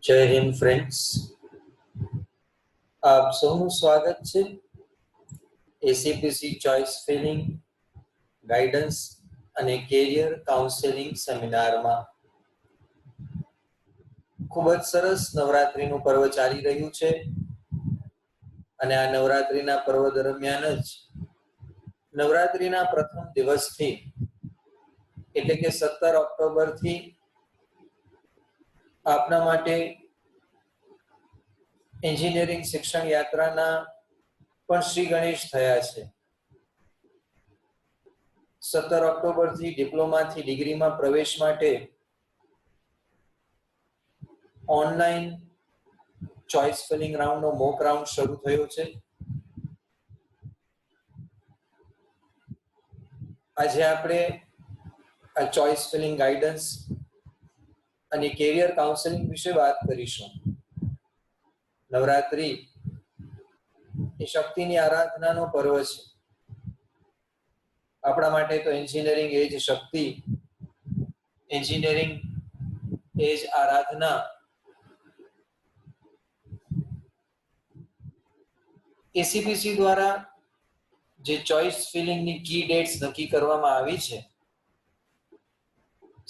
જય હિન્દ ફ્રેન્ડ્સ, આપ સૌનું સ્વાગત છે એસીપીસી ચોઇસ ફિલિંગ ગાઈડન્સ અને કેરિયર કાઉન્સેલિંગ સેમિનારમાં. ખૂબ જ સરસ નવરાત્રીનું પર્વ ચાલી રહ્યું છે અને આ નવરાત્રીના પર્વ દરમિયાન જ નવરાત્રીના પ્રથમ દિવસથી એટલે કે 17 ઓક્ટોબરથી આપના માટે એન્જિનિયરિંગ શિક્ષણ યાત્રાના પણ શ્રી ગણેશ થયા છે. 17 ઓક્ટોબરથી ડિપ્લોમાથી ડિગ્રીમાં પ્રવેશ માટે ઓનલાઈન ચોઇસ ફિલિંગ રાઉન્ડનો મોક રાઉન્ડ શરૂ થયો છે. આજે આપણે આ ચોઇસ ફિલિંગ ગાઈડન્સ અને કેરિયર કાઉન્સેલિંગ વિશે વાત કરીશું. નવરાત્રી એ શક્તિની આરાધનાનો પર્વ છે. આપણા માટે તો એન્જિનિયરિંગ એ જ શક્તિ, એન્જિનિયરિંગ એ જ આરાધના. એસીપીસી દ્વારા જે ચોઇસ ફિલિંગની કી ડેટ્સ નક્કી કરવામાં આવી છે,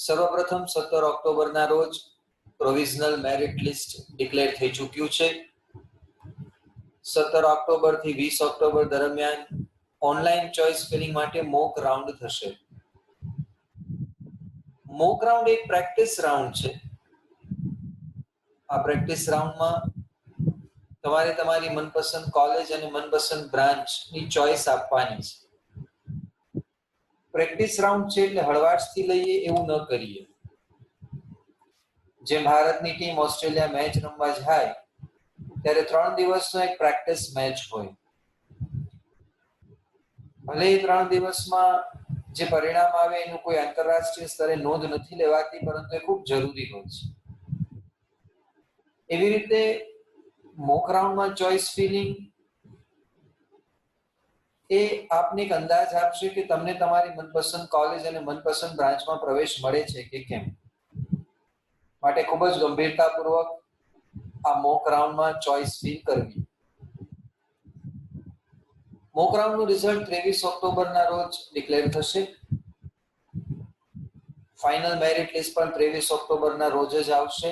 સર્વપ્રથમ 17 ઓક્ટોબરના રોજ પ્રોવિઝનલ મેરિટ લિસ્ટ ડિક્લેર થઈ ચૂક્યું છે. 17 ઓક્ટોબરથી 20 ઓક્ટોબર દરમિયાન ઓનલાઈન ચોઇસ ફિલિંગ માટે મોક રાઉન્ડ થશે. મોક રાઉન્ડ એક પ્રેક્ટિસ રાઉન્ડ છે. આ પ્રેક્ટિસ રાઉન્ડમાં તમારે તમારી મનપસંદ કોલેજ અને મનપસંદ બ્રાન્ચની ચોઇસ આપવાની છે. પ્રેક્ટિસ રાઉન્ડ છે એટલે હળવાશથી લઈએ એવું ન કરીએ. જેમ ભારતની ટીમ ઓસ્ટ્રેલિયા મેચ રમવા જાય ત્યારે 3 દિવસનો એક પ્રેક્ટિસ મેચ હોય. ભલે એ 3 દિવસમાં જે પરિણામ આવે એનું કોઈ આંતરરાષ્ટ્રીય સ્તરે નોંધ નથી લેવાતી, પરંતુ એ ખૂબ જરૂરી હોય છે. એવી રીતે મોક રાઉન્ડમાં ચોઇસ ફિલિંગ એ આપને એક અંદાજ આપશે કે તમને તમારી મનપસંદ કોલેજ અને મનપસંદ બ્રાન્ચમાં પ્રવેશ મળે છે કે કેમ. માટે ખૂબ જ ગંભીરતાપૂર્વક આ મોક રાઉન્ડમાં ચોઇસ ફિલ કરવી. મોક રાઉન્ડનું રિઝલ્ટ 23 ઓક્ટોબરના રોજ ડિક્લેર થશે. ફાઇનલ મેરિટ લિસ્ટ પણ 23 ઓક્ટોબરના રોજ જ આવશે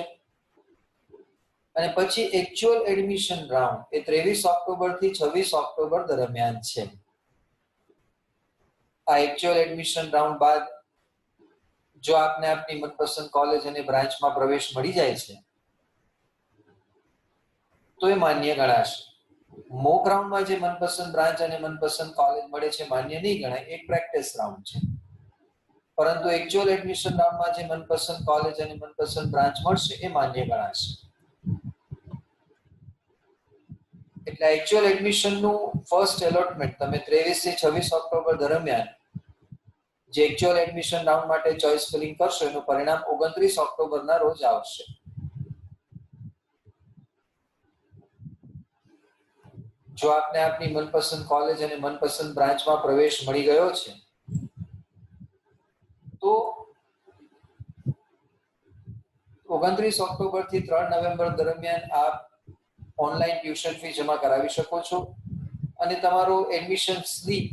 અને પછી એક્ચ્યુઅલ એડમિશન રાઉન્ડ એ 23 ઓક્ટોબરથી 26 ઓક્ટોબર દરમિયાન છે. આ એક્ચ્યુઅલ એડમિશન રાઉન્ડ બાદ જો આપને આપની મનપસંદ કોલેજ અને બ્રાન્ચમાં પ્રવેશ મળી જાય છે તો એ માન્ય ગણાશે. મોક રાઉન્ડમાં જે મનપસંદ બ્રાન્ચ અને મનપસંદ કોલેજ મળે છે માન્ય નહીં ગણાય, એક પ્રેક્ટિસ રાઉન્ડ છે. પરંતુ એક્ચ્યુઅલ એડમિશન રાઉન્ડમાં જે મનપસંદ કોલેજ અને મનપસંદ બ્રાન્ચ મળશે એ માન્ય ગણાશે. એટલે એક્ચ્યુઅલ એડમિશનનું ફર્સ્ટ એલોટમેન્ટ તમે 23 થી 26 ઓક્ટોબર દરમિયાન જે એક્ચ્યુઅલ એડમિશન રાઉન્ડ માટે ચોઇસ ફિલિંગ કરશો એનું પરિણામ 29 ઓક્ટોબરના રોજ આવશે. જો આપને આપની મનપસંદ કોલેજ અને મનપસંદ બ્રાન્ચમાં પ્રવેશ મળી ગયો છે તો 29 ઓક્ટોબરથી 3 નવેમ્બર દરમિયાન આપ ઓનલાઈન ટ્યુશન ફી જમા કરાવી શકો છો અને તમારો એડમિશન સ્લીપ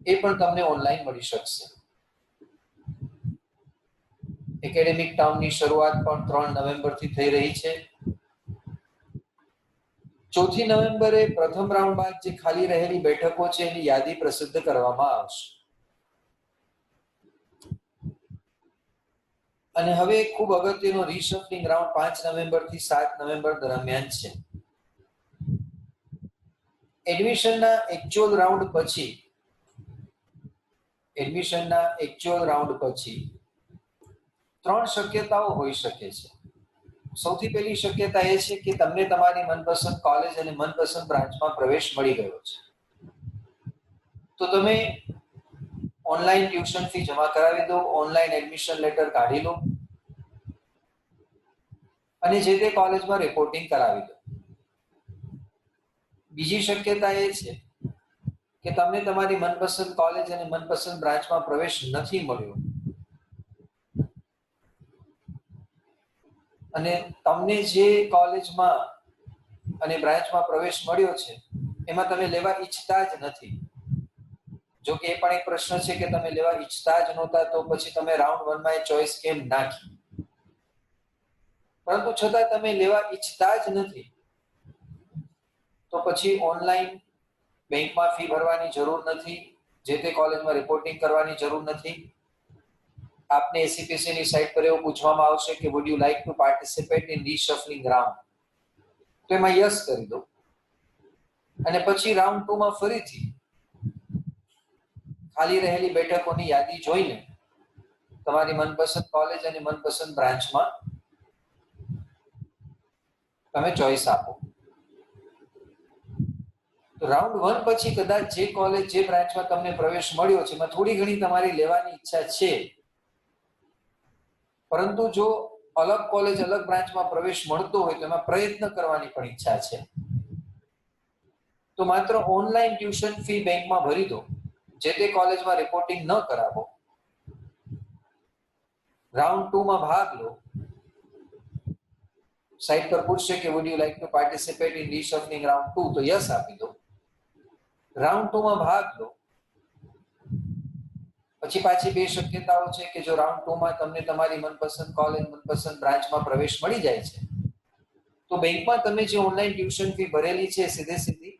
એ પણ તમને ઓનલાઈન મળી શકશે. એકેડેમિક ટર્મની શરૂઆત પણ 3 નવેમ્બરથી થઈ રહી છે. 4 નવેમ્બરે પ્રથમ રાઉન્ડ બાદ જે ખાલી રહેલી બેઠકો છે એની યાદી પ્રસિદ્ધ કરવામાં આવશે. અને હવે ખૂબ અગત્યનો રીશફલિંગ રાઉન્ડ 5 નવેમ્બરથી 7 નવેમ્બર દરમિયાન છે. એડમિશનના એક્ચ્યુઅલ રાઉન્ડ પછી 3 શક્યતાઓ હોઈ શકે છે. સૌથી પહેલી શક્યતા એ છે કે તમને તમારી મનપસંદ કોલેજ અને મનપસંદ બ્રાન્ચમાં પ્રવેશ મળી ગયો છે. તો તમે ઓનલાઈન ટ્યુશન ફી જમા કરાવી દો, ઓનલાઈન એડમિશન લેટર કાઢી લો અને જે તે કોલેજમાં રિપોર્ટિંગ કરાવી દો. બીજી શક્યતા એ છે કે તમને તમારી મનપસંદ કોલેજ અને મનપસંદ બ્રાન્ચમાં પ્રવેશ નથી મળ્યો અને તમને જે કોલેજમાં અને બ્રાન્ચમાં પ્રવેશ મળ્યો છે એમાં તમે લેવા ઈચ્છતા જ નથી, જો કે એ પણ એક પ્રશ્ન છે કે તમે લેવા ઈચ્છતા જ નહોતા તો પછી તમે રાઉન્ડ 1 માં એ ચોઈસ કેમ નાખી? પરંતુ છતાં તમે લેવા ઈચ્છતા જ નથી તો પછી ઓનલાઈન બેંકમાં ફી ભરવાની જરૂર નથી, જે તે કોલેજમાં રિપોર્ટિંગ કરવાની જરૂર નથી. આપને એસીપીસી ની સાઇટ પર એવું પૂછવામાં આવશે કે would you like to participate in reshuffling round, તો એમાં યસ કરી દો અને પછી રાઉન્ડ 2 માં ફરીથી ખાલી રહેલી બેઠકોની યાદી જોઈને તમારી મનપસંદ કોલેજ અને મનપસંદ બ્રાન્ચમાં તમે ચોઈસ આપો. તો રાઉન્ડ 1 પછી કદાચ જે કોલેજ જે બ્રાન્ચમાં તમને પ્રવેશ મળ્યો છે એમાં થોડી ઘણી તમારી લેવાની ઈચ્છા છે, પરંતુ જો અલગ કોલેજ અલગ બ્રાન્ચમાં પ્રવેશ મળતો હોય તો એમાં પ્રયત્ન કરવાની પણ ઈચ્છા છે, તો માત્ર ઓનલાઈન ટ્યુશન ફી બેંકમાં ભરી દો, જે તે કોલેજમાં રિપોર્ટિંગ ન કરાવો, રાઉન્ડ 2 માં ભાગ લો. સાઇટ પર પૂછશે કે would you like to participate in reshuffling round 2, તો યસ આપી દો. રાઉન્ડ 2 માં ભાગ લો. પછી પાછી બે શક્યતાઓ છે કે જો રાઉન્ડ 2 માં તમને તમારી મનપસંદ કોલેજ મનપસંદ બ્રાન્ચમાં પ્રવેશ મળી જાય છે તો બેંકમાં તમે જે ઓનલાઈન ટ્યુશન ફી ભરેલી છે સીધે સીધી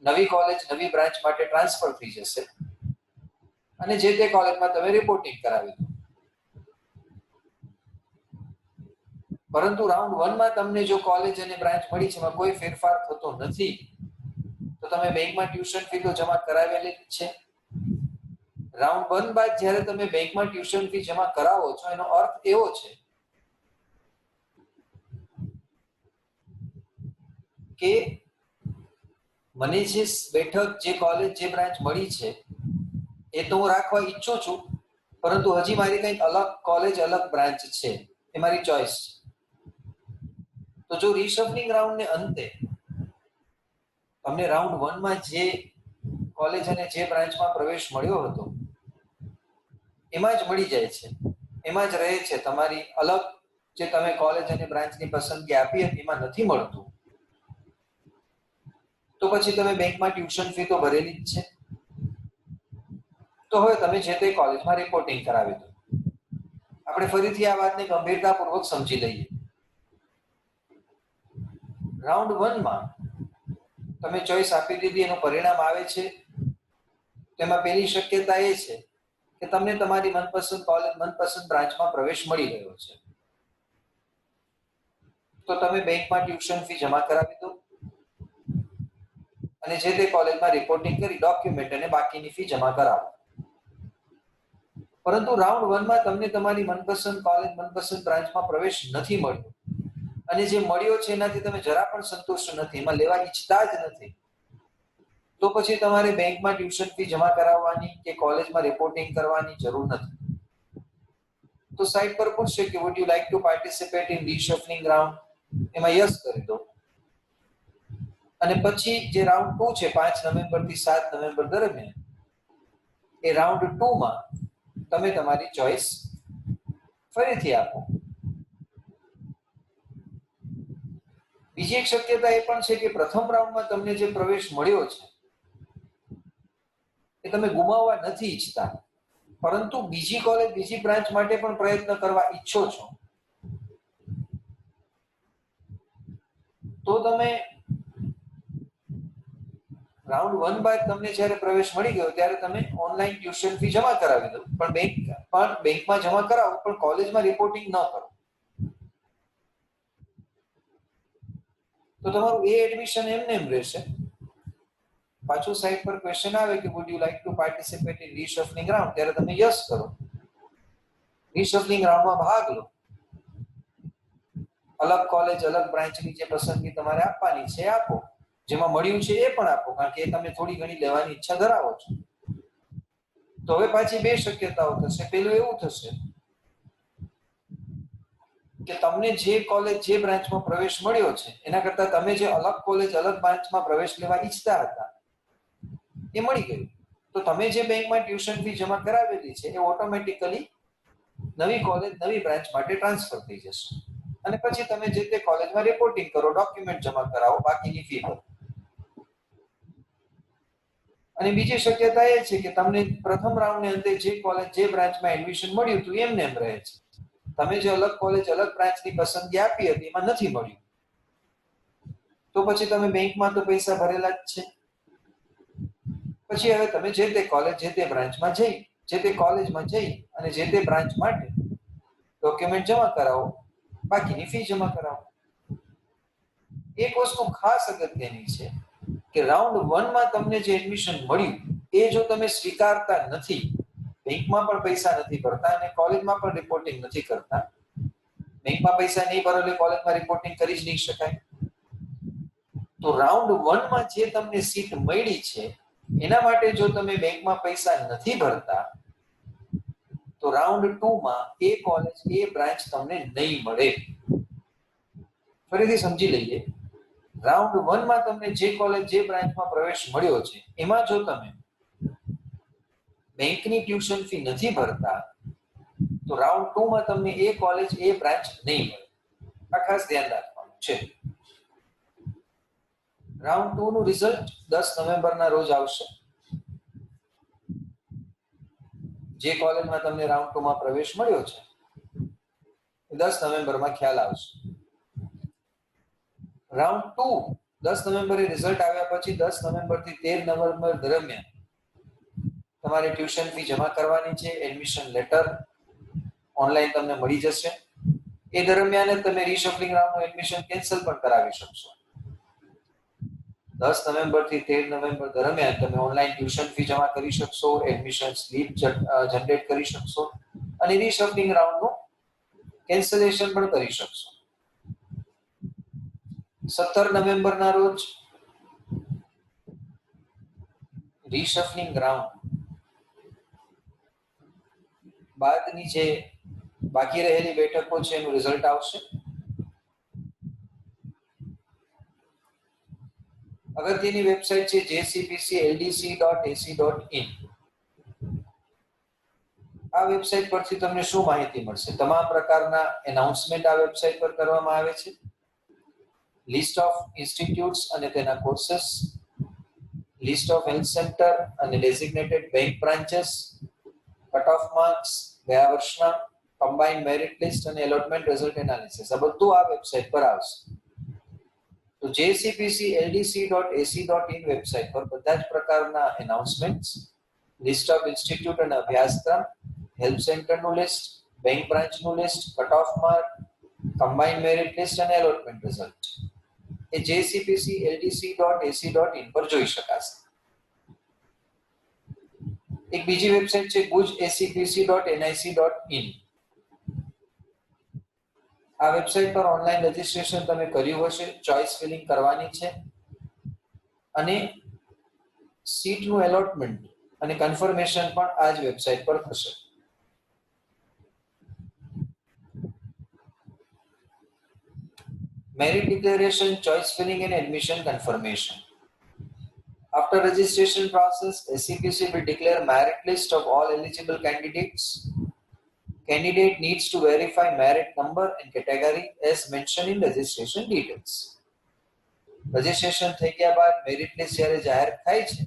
નવી કોલેજ નવી બ્રાન્ચ માટે ટ્રાન્સફર થઈ જશે અને જે તે કોલેજમાં તમે રિપોર્ટિંગ કરાવી દો. પરંતુ રાઉન્ડ 1 માં તમને જો કોલેજ અને બ્રાન્ચ મળી છે એમાં કોઈ ફેરફાર થતો નથી તો તમે બેંકમાં ટ્યુશન ફી તો જમા કરાવેલી જ છે. રાઉન્ડ 1 બાદ જ્યારે તમે બેંકમાં ટ્યુશન ફી જમા કરાવો છો એનો અર્થ એવો છે કે મને જે બેઠક જે કોલેજ જે બ્રાન્ચ મળી છે એ તો હું રાખવા ઈચ્છું છું, પરંતુ હજી મારી કંઈક અલગ કોલેજ અલગ બ્રાન્ચ છે, એ મારી ચોઈસ છે. તો જો રીશફલિંગ રાઉન્ડને અંતે તમને રાઉન્ડ 1 માં જે કોલેજ અને જે બ્રાન્ચમાં પ્રવેશ મળ્યો હતો એમાં જ મળી જાય છે, એમાં જ રહે છે, તમારી અલગ જે તમે કોલેજ અને બ્રાન્ચની પસંદગી આપી હતી એમાં નથી મળતું, તો પછી તમે બેંકમાં ટ્યુશન ફી તો ભરેલી જ છે, તો હવે તમે જે તે કોલેજમાં રિપોર્ટિંગ કરાવી દો. આપણે ફરીથી આ વાતને ગંભીરતાપૂર્વક સમજી લઈએ. રાઉન્ડ 1 માં તમે ચોઈસ આપી દીધી, એનું પરિણામ આવે છે, તેમાં પહેલી શક્યતા એ છે કે તમને તમારી મનપસંદ કોલેજ મનપસંદ બ્રાન્ચમાં પ્રવેશ મળી ગયો છે, તો તમે બેંકમાં ટ્યુશન ફી જમા કરાવી દો અને જે તે કોલેજમાં રિપોર્ટિંગ કરી ડોક્યુમેન્ટ અને બાકીની ફી જમા કરાવો. પરંતુ રાઉન્ડ 1 માં તમને તમારી મનપસંદ કોલેજ મનપસંદ બ્રાન્ચમાં પ્રવેશ નથી મળ્યો અને જે મળ્યો છે એનાથી તમે જરા પણ સંતુષ્ટ નથી, એમાં લેવા ઈચ્છતા જ નથી, તો પછી તમારે બેંકમાં ટ્યુશન ફી જમા કરાવવાની કે કોલેજમાં રિપોર્ટિંગ કરવાની જરૂર નથી. તો સાઇટ પર પૂછશે કે would you like to participate in reshuffling round, એમાં યસ કરી દો અને પછી જે રાઉન્ડ 2 છે 5 નવેમ્બર થી 7 નવેમ્બર દરમિયાન એ રાઉન્ડ 2 માં તમે તમારી ચોઈસ ફરીથી આપો. બીજી એક શક્યતા એ પણ છે કે પ્રથમ રાઉન્ડમાં તમને જે પ્રવેશ મળ્યો છે એ તમે ગુમાવવા નથી ઈચ્છતા, પરંતુ બીજી કોલેજ બીજી બ્રાન્ચ માટે પણ પ્રયત્ન કરવા ઈચ્છો છો, તો તમે રાઉન્ડ 1 બાદ તમને જ્યારે પ્રવેશ મળી ગયો ત્યારે તમે ઓનલાઈન ટ્યુશન ફી જમા કરાવી દો, પણ બેંકમાં જમા કરાવો પણ કોલેજમાં રિપોર્ટિંગ ન કરો, તો તમારું એ એડમિશન એમને એમ રહેશે. પાછું સાઇટ પર ક્વેશ્ચન આવે કે would you like to participate in reshuffling round, ત્યારે તમે યસ કરો, રીશફલિંગ રાઉન્ડમાં ભાગ લો, અલગ કોલેજ અલગ બ્રાન્ચની જે પસંદગી તમારે આપવાની છે આપો, જેમાં મળ્યું છે એ પણ આપો, કારણ કે એ તમે થોડી ઘણી લેવાની ઈચ્છા ધરાવો છો. તો હવે પાછી બે શક્યતાઓ થશે. પેલું એવું થશે કે તમને જે કોલેજ જે બ્રાન્ચમાં પ્રવેશ મળ્યો છે એના કરતા તમે જે અલગ કોલેજ અલગ બ્રાન્ચમાં પ્રવેશ લેવા ઈચ્છતા હતા એ મળી ગયું, તો તમે જે બેંકમાં ટ્યુશન ફી જમા કરાવેલી છે એ ઓટોમેટિકલી નવી કોલેજ નવી બ્રાન્ચ માટે ટ્રાન્સફર થઈ જશે. અને પછી તમે જે તે કોલેજમાં રિપોર્ટિંગ કરો, ડોક્યુમેન્ટ જમા કરાવો, બાકીની ફી ભરો. અને બીજી શક્યતા એ છે કે તમને પ્રથમ રાઉન્ડની અંતે જે કોલેજ જે બ્રાન્ચમાં એડમિશન મળ્યું હતું એમને એમ રહે છે. તમે જે અલગ કોલેજ અલગ બ્રાન્ચની પસંદગી આપી હતી એમાં નથી મળ્યું, તો પછી તમે બેંકમાં તો પૈસા ભરેલા જ છે. પછી હવે તમે જે તે કોલેજ જે તે બ્રાન્ચમાં જઈ જે તે કોલેજમાં જઈ અને જે તે બ્રાન્ચ માટે ડોક્યુમેન્ટ જમા કરાવો, બાકીની ફી જમા કરાવો. એક વસ્તુ ખાસ અગત્યની છે કે રાઉન્ડ 1 માં તમને જે એડમિશન મળ્યું એ જો તમે સ્વીકારતા નથી, બેંકમાં પણ પૈસા નથી ભરતા અને કોલેજમાં પણ રિપોર્ટિંગ નથી કરતા, બેંકમાં પૈસા નહીં ભરો એટલે કોલેજમાં રિપોર્ટિંગ કરી જ નહીં શકાય, તો રાઉન્ડ 1 માં જે તમને સીટ મળી છે એના માટે જો તમે બેંકમાં પૈસા નથી ભરતા તો રાઉન્ડ 2 માં એ કોલેજ એ બ્રાન્ચ તમને નહીં મળે. ફરીથી સમજી લઈએ, રાઉન્ડ 1 માં તમને જે કોલેજ જે બ્રાન્ચમાં પ્રવેશ મળ્યો છે એમાં જો તમે બેંકની ટ્યુશન ફી નથી ભરતા તો રાઉન્ડ 2 માં તમને એ કોલેજ એ બ્રાન્ચ નહીં મળે. આ ખાસ ધ્યાન રાખવાનું છે. રાઉન્ડ 2 નું રિઝલ્ટ 10 નવેમ્બરના રોજ આવશે. જે કોલેજમાં તમને રાઉન્ડ 2 માં પ્રવેશ મળ્યો છે 10 નવેમ્બરમાં ખ્યાલ આવશે. રાઉન્ડ 2 10 નવેમ્બરે રિઝલ્ટ આવ્યા પછી 10 નવેમ્બરથી 13 નવેમ્બર દરમિયાન તમારે ટ્યુશન ફી જમા કરવાની છે. એડમિશન લેટર ઓનલાઈન તમને મળી જશે. એ દરમિયાન જ તમે રીશફલિંગ રાઉન્ડનું એડમિશન કેન્સલ પણ કરાવી શકશો. 10 નવેમ્બરથી 13 નવેમ્બર દરમિયાન તમે ઓનલાઈન ટ્યુશન ફી જમા કરી શકશો, એડમિશન સ્લીપ જનરેટ કરી શકશો અને રીશફલિંગ રાઉન્ડનું કેન્સલેશન પણ કરી શકશો. 17 નવેમ્બરના રોજ રીશફલિંગ રાઉન્ડ બાદની જે બાકી રહેલી બેઠકો છે એનું રિઝલ્ટ આવશે. અગત્યની વેબસાઇટ છે jcpcldc.ac.in. આ વેબસાઇટ પરથી તમને શું માહિતી મળશે? તમામ પ્રકારના એનાઉન્સમેન્ટ આ વેબસાઇટ પર કરવામાં આવે છે. લિસ્ટ ઓફ ઇન્સ્ટિટ્યૂટ્સ અને તેના courses, list of health centre અને designated bank branches, cut off marks, ગયા વર્ષના કમ્બાઇન્ડ મેરિટ લિસ્ટ અને એલોટમેન્ટ રિઝલ્ટ એનાલિસિસ, આ બધું આ વેબસાઇટ પર આવશે. તો jcpcldc.ac.in વેબસાઇટ પર બધા જ પ્રકારના એનાઉન્સમેન્ટ્સ, લિસ્ટ ઓફ ઇન્સ્ટિટ્યૂટ અને અભ્યાસક્રમ, હેલ્પ સેન્ટરનું લિસ્ટ, બેંક બ્રાન્ચનું list, cut off mark, combined merit list અને એલોટમેન્ટ રિઝલ્ટ એ jcpcldc.ac.in પર જોઈ શકાશે. એક બીજી વેબસાઇટ છે bujacpc.nic.in. આ વેબસાઇટ પર ઓનલાઈન રજીસ્ટ્રેશન તમે કર્યું હશે, ચોઇસ ફિલિંગ કરવાની છે અને સીટનું એલોટમેન્ટ અને કન્ફર્મેશન પણ આ જ વેબસાઇટ પર થશે. Merit declaration, choice filling and admission confirmation. After registration process, SCPC will declare merit list of all eligible candidates. Candidate needs to verify merit number and category as mentioned in registration details. Registration થઈ ગયા બાદ merit list જ્યારે જાહેર થાય છે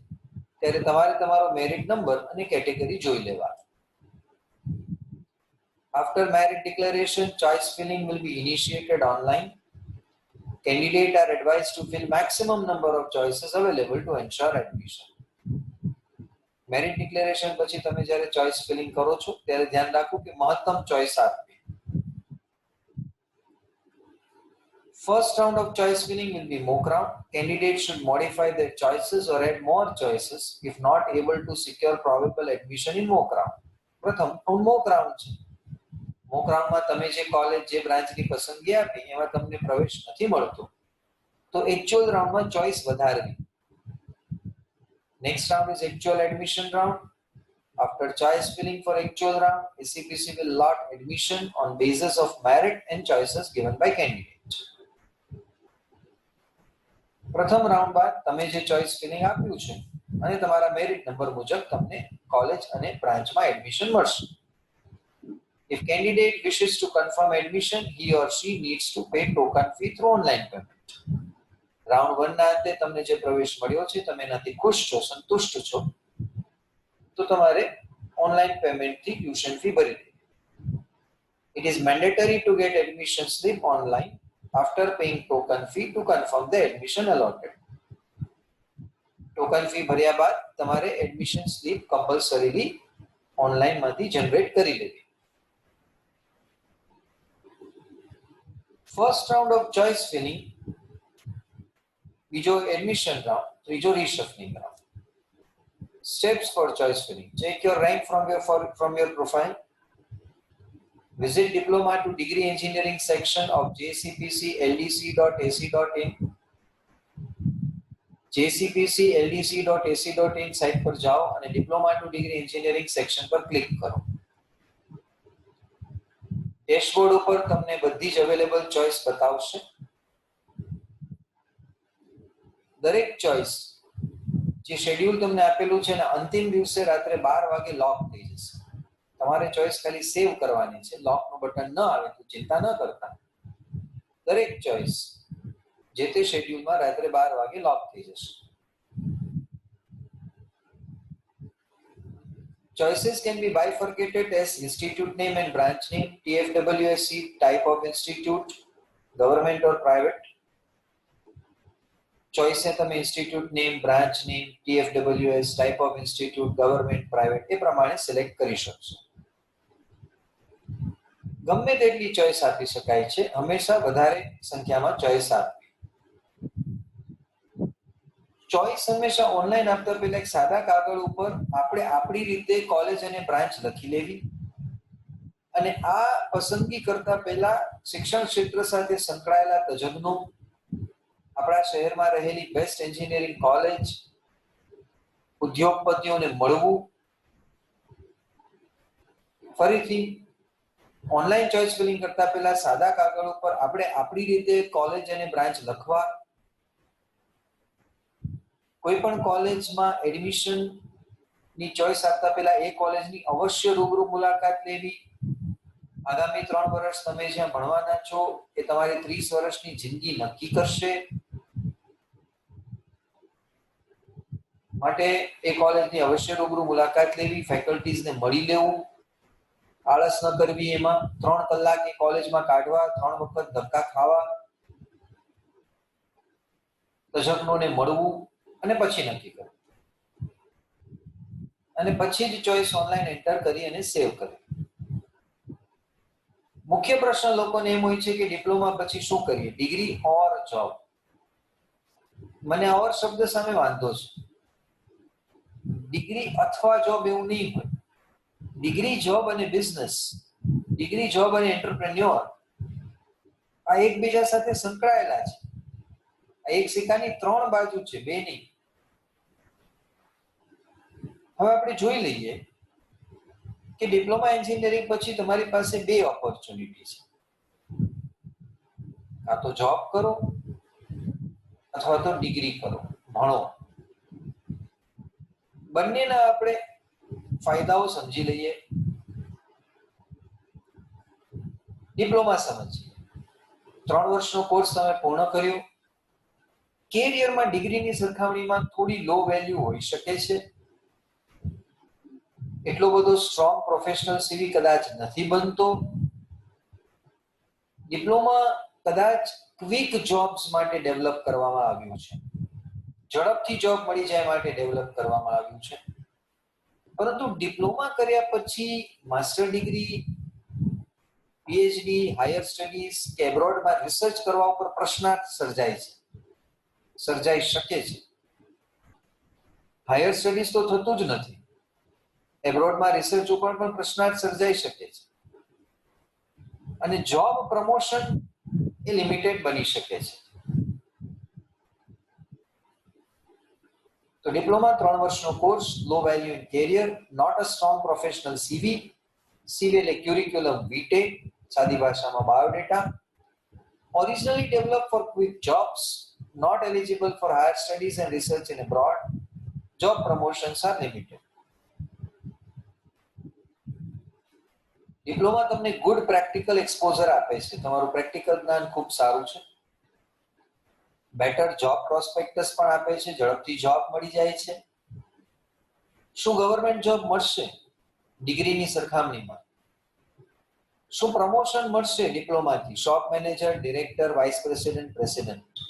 ત્યારે તમારે તમારો merit number અને category જોઈ લેવાનો. After merit declaration, choice filling will be initiated online. Candidates are advised to fill maximum number of choices available to ensure admission. Merit declaration પછી તમે જ્યારે ચોઇસ ફિલિંગ કરો છો ત્યારે ધ્યાન રાખો કે મહત્તમ ચોઇસ આપવી. First round of choice filling will be mock round. Candidates should modify their choices or add more choices if not able to secure probable admission in mock round. પ્રથમ mock round છે. mock round માં તમે જે college જે બ્રાન્ચની પસંદગી આપી એમાં તમને પ્રવેશ નથી મળતો તો actual round માં ચોઇસ વધારવી. Next round is actual admission round. After choice filling for actual round, SCPC will allot admission on basis of merit and choices given by candidate. પ્રથમ રાઉન્ડ બાદ તમે જે ચોઇસ ફિલિંગ આપ્યું છે અને તમારા મેરિટ નંબર મુજબ તમને કોલેજ અને બ્રાન્ચમાં એડમિશન મળશે. If candidate wishes to confirm admission, he or she needs to pay token fee through online payment. Round 1 ના અંતે તમને જે પ્રવેશ મળ્યો છે તમે એનાથી ખુશ છો, સંતુષ્ટ છો, તો તમારે ઓનલાઈન પેમેન્ટ થી ટ્યુશન ફી ભરી દેવી. It is mandatory to get admission slip online after paying token fee to confirm the admission allotted. Token fee ભર્યા બાદ તમારે એડમિશન સ્લિપ કમ્પલસરીલી ઓનલાઈન માંથી જનરેટ કરી લેવી. First round of choice filling, બીજો admission round, ત્રીજો reshuffling round. Steps for choice filling. Check your rank from your profile. Visit diploma to degree engineering section of jcpcldc.ac.in. jcpcldc.ac.in site પર જાઓ અને diploma two degree engineering section પર click કરો. Dashboard ઉપર તમને બધી જ અવેલેબલ ચોઇસ બતાવશે. દરેક ચોઇસ જે શેડ્યુલ તમને આપેલું છે એના અંતિમ દિવસે રાત્રે 12 વાગે લોક થઈ જશે. તમારે ચોઇસ ખાલી સેવ કરવાની છે. લોકનું બટન ન આવે તો ચિંતા ન કરતા. દરેક ચોઇસ જે તે શેડ્યુલમાં રાત્રે 12 વાગે લોક થઈ જશે. Choices can be bifurcated as institute name and branch name, TFWSC, type of institute, government or private. Choice है તમે institute name, branch name, TFWS, type of institute, government, private એ પ્રમાણે સિલેક્ટ કરી શકશો. ગમે તેટલી ચોઇસ આપી શકાય છે, હંમેશા વધારે સંખ્યામાં ચોઇસ આપવી. ચોઇસ હંમેશા ઓનલાઈન આપતા પહેલા એક સાદા કાગળ ઉપર આપણે આપણી રીતે કોલેજ અને બ્રાન્ચ લખી લેવી અને આ પસંદગી કરતા પહેલા શિક્ષણ ક્ષેત્ર સાથે સંકળાયેલા તજજ્ઞો, આપણા શહેરમાં રહેલી બેસ્ટ એન્જિનિયરિંગ કોલેજ, ઉદ્યોગપતિઓને મળવું. ફરીથી ઓનલાઈન ચોઇસ ફિલિંગ કરતા પહેલા સાદા કાગળ ઉપર આપણે આપણી રીતે કોલેજ અને બ્રાન્ચ લખવા. કોઈ પણ કોલેજમાં એડમિશન ની ચોઇસ આપતા પહેલા એ કોલેજની અવશ્ય રૂબરૂ મુલાકાત લેવી. આગામી 3 વર્ષ તમે જ્યાં ભણવાના છો એ તમારી 30 વર્ષની જિંદગી નક્કી કરશે. માટે એ કોલેજની અવશ્ય રૂબરૂ મુલાકાત લેવી, ફેકલ્ટીઝને મળી લેવું, આળસ ન કરવી. એમાં 3 કલાક એ કોલેજમાં કાઢવા, 3 વખત ધક્કા ખાવા, તજજ્ઞોને મળવું અને પછી નક્કી કરવું. અને પછી જ ચોઇસ ઓનલાઈન એન્ટર કરી અને સેવ કરવી. મુખ્ય પ્રશ્ન લોકોને એમ હોય છે કે ડિપ્લોમા પછી શું કરીએ, ડિગ્રી ઓર જોબ. મને ઓર શબ્દ સામે વાંધો છે. ડિગ્રી અથવા જોબ એવું નહીં હોય. ડિગ્રી, જોબ અને બિઝનેસ, ડિગ્રી, જોબ અને એન્ટરપ્રેન્યોર આ એકબીજા સાથે સંકળાયેલા છે. આ એક સિક્કાની 3 બાજુ છે, 2 નહીં. હવે આપણે જોઈ લઈએ કે ડિપ્લોમા એન્જિનિયરિંગ પછી તમારી પાસે 2 ઓપોર્ચ્યુનિટી છે. કાં તો જોબ કરો અથવા તો ડિગ્રી કરો, ભણો. બંનેના આપણે ફાયદાઓ સમજી લઈએ. ડિપ્લોમા સમજીએ. 3 વર્ષનો કોર્સ તમે પૂર્ણ કર્યો. કેરિયરમાં ડિગ્રીની સરખામણીમાં થોડી લો વેલ્યુ હોઈ શકે છે. એટલો બધો સ્ટ્રોંગ પ્રોફેશનલ સીવી કદાચ નથી બનતો. ડિપ્લોમા કદાચ ક્વિક જોબ્સ માટે ડેવલપ કરવામાં આવ્યું છે, ઝડપથી જોબ મળી જાય માટે ડેવલપ કરવામાં આવ્યું છે. પરંતુ ડિપ્લોમા કર્યા પછી master degree, PhD, higher studies કે એબ્રોડમાં રિસર્ચ કરવા ઉપર પ્રશ્નાર્થ સર્જાઈ શકે છે. હાયર સ્ટડીઝ તો થતું જ નથી. એબ્રોડમાં રિસર્ચ ઉપર પણ પ્રશ્નાર્થ સર્જાઈ શકે છે. અને જોબ પ્રમોશન એ લિમિટેડ બની શકે છે. તો ડિપ્લોમા 3 વર્ષનો course, low value in career, not a strong professional CV. CV એટલે ક્યુરિક્યુલમ વિટે, સાદી ભાષામાં biodata. Originally develop for quick jobs, not eligible for higher studies and research in abroad. Job promotions are limited. Diploma તમને good practical exposure આપે છે, તમારું practical જ્ઞાન ખૂબ સારું છે, બેટર જોબ પ્રોસ્પેક્ટસ પણ આપે છે, ઝડપથી જોબ મળી જાય છે. શું ગવર્મેન્ટ જોબ મળશે ડિગ્રીની સરખામણીમાં? શું પ્રમોશન મળશે ડિપ્લોમાથી? Shop manager, director, vice president, president.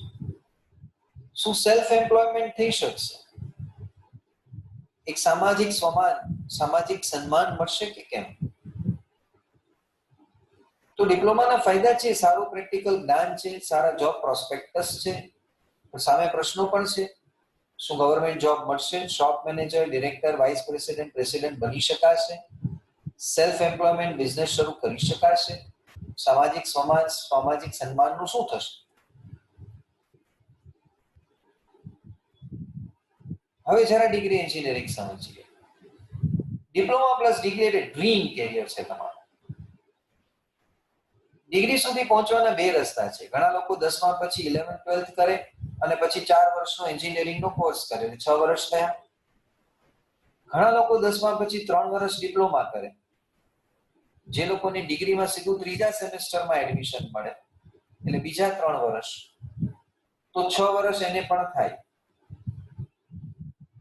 શું સેલ્ફ એમ્પ્લોયમેન્ટ થઈ શકશે? એક સામાજિક સન્માન મળશે કે કેમ? તો ડિપ્લોમાના ફાયદા છે, સારું પ્રેક્ટિકલ જ્ઞાન છે, સારા જોબ પ્રોસ્પેક્ટસ છે, સામે પ્રશ્નો પણ છે. શું ગવર્મેન્ટ જોબ મળશે? Shop manager, director, vice president, president બની શકાશે? સેલ્ફ એમ્પ્લોયમેન્ટ બિઝનેસ શરૂ કરી શકાશે? સામાજિક સન્માનનું શું થશે? હવે જરા ડિગ્રી એન્જિનિયરિંગ સમજીએ. ડિપ્લોમા પ્લસ ડિગ્રી એટલે ડ્રીમ કેરિયર છે તમારું. ડિગ્રી સુધી પહોંચવાના બે રસ્તા છે. ઘણા લોકો 10મા પછી 11th-12th કરે અને પછી 4 વર્ષનો એન્જિનિયરિંગનો કોર્સ કરે, 6 વર્ષ થયા. ઘણા લોકો 10મા પછી 3 વર્ષ ડિપ્લોમા કરે. જે લોકોની ડિગ્રીમાં સીધું 3જા સેમેસ્ટરમાં એડમિશન મળે એટલે બીજા 3 વર્ષ, તો 6 વર્ષ એને પણ થાય.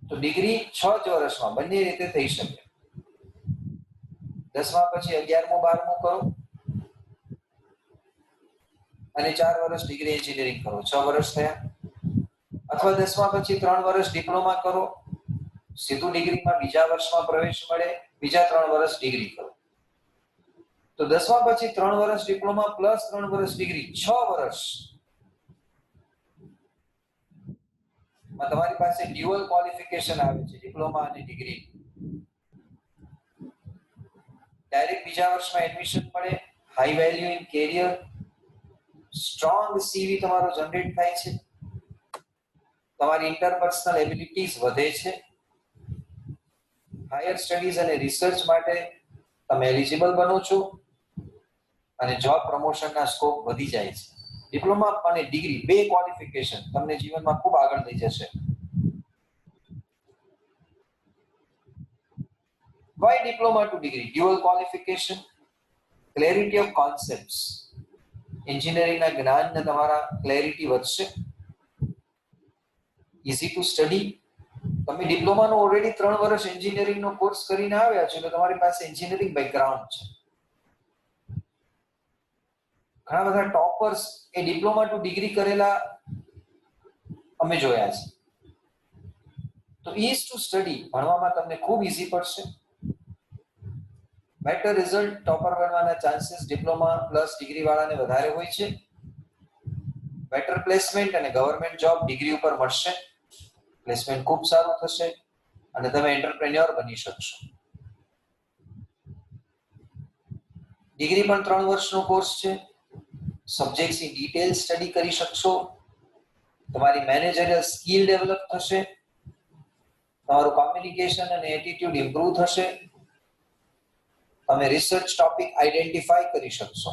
તો ડિગ્રી 6 જ વર્ષમાં બંને રીતે થઈ શકે. 10મા પછી 11મું 12મું કરો અને 4 વર્ષ ડિગ્રી એન્જિનિયરિંગ કરો, 6 વર્ષ થયા. અથવા 10મા પછી 3 વર્ષ ડિપ્લોમા કરો, સીધું ડિગ્રીમાં બીજા વર્ષમાં પ્રવેશ મળે, બીજા 3 વર્ષ ડિગ્રી કરો. તો 10મા પછી 3 વર્ષ ડિપ્લોમા પ્લસ 3 વર્ષ ડિગ્રી, 6 વર્ષ માં તમારી પાસે ડ્યુઅલ ક્વોલિફિકેશન આવે છે, ડિપ્લોમા અને ડિગ્રી. ડાયરેક્ટ બીજા વર્ષમાં એડમિશન મળે, high value in career, strong CV તમારો જનરેટ થાય છે, તમારી ઇન્ટરપર્સનલ એબિલિટીઝ વધે છે, હાયર સ્ટડીઝ અને રિસર્ચ માટે તમે એલિજિબલ બનો છો અને જોબ પ્રમોશનના સ્કોપ વધી જાય છે. ડિપ્લોમા અને ડિગ્રી બે ક્વોલિફિકેશન તમને જીવનમાં ખૂબ આગળ લઈ જશે. Why diploma to degree? Dual qualification, clarity of concepts. એન્જિનિયરિંગના જ્ઞાનને તમારા ક્લેરિટી વધશે. Easy to study. તમે ડિપ્લોમાનો ઓલરેડી 3 વર્ષ એન્જિનિયરિંગનો કોર્સ કરીને આવ્યા છો, એટલે તમારી પાસે એન્જિનિયરિંગ બેકગ્રાઉન્ડ છે. ઘણા બધા ટોપર્સ એ ડિપ્લોમા ટુ ડિગ્રી કરેલા અમે જોયા છે. તો ઇઝ ટુ સ્ટડી, ભણવામાં તમને ખૂબ ઇઝી પડશે. બેટર રિઝલ્ટ, ટોપર બનવાના ચાન્સીસ ડિપ્લોમા પ્લસ ડિગ્રી વાળાને વધારે હોય છે. બેટર પ્લેસમેન્ટ અને ગવર્મેન્ટ જોબ ડિગ્રી ઉપર મળશે, પ્લેસમેન્ટ ખૂબ સારું થશે અને તમે એન્ટરપ્રેન્યોર બની શકશો. ડિગ્રી પણ 3 વર્ષનો કોર્સ છે. સબ્જેક્ટ્સની ડિટેલ સ્ટડી કરી શકશો, તમારી મેનેજરિયલ સ્કિલ ડેવલપ થશે, તમારું કોમ્યુનિકેશન અને એટીટ્યુડ ઇમ્પ્રૂવ થશે, તમે રિસર્ચ ટોપિક આઈડેન્ટિફાઈ કરી શકશો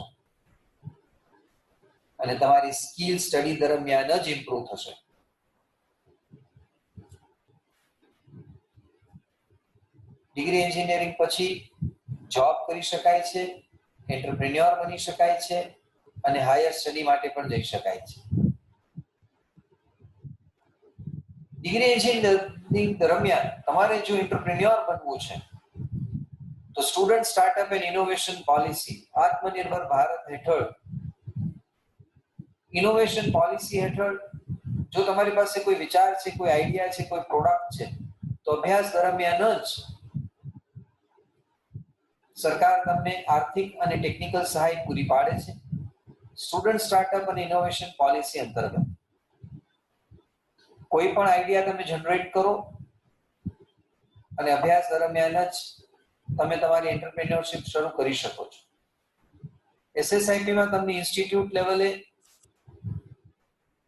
અને તમારી સ્કિલ સ્ટડી દરમિયાન જ ઇમ્પ્રૂવ થશે. ડિગ્રી એન્જિનિયરિંગ પછી જોબ કરી શકાય છે, એન્ટરપ્રેન્યોર બની શકાય છે અને હાયર સ્ટડી માટે પણ જઈ શકાય છે. ડિગ્રી એન્જિનિયરિંગ દરમિયાન તમારે જો એન્ટરપ્રેન્યોર બનવું છે તો student startup and innovation policy, આત્મનિર્ભર ભારત હેઠળ ઇનોવેશન પોલિસી હેઠળ જો તમારી પાસે કોઈ વિચાર છે, કોઈ આઈડિયા છે, કોઈ પ્રોડક્ટ છે, તો અભ્યાસ દરમિયાન જ સરકાર તમને આર્થિક અને ટેકનિકલ સહાય પૂરી પાડે છે. સ્ટુડન્ટ સ્ટાર્ટઅપ અને ઇનોવેશન પોલિસી અંતર્ગત કોઈ પણ આઈડિયા તમે જનરેટ કરો અને અભ્યાસ દરમિયાન જ તમે તમારી એન્ટરપ્રેન્યોરશિપ શરૂ કરી શકો છો. SSIP માં તમને ઇન્સ્ટિટ્યૂટ લેવલે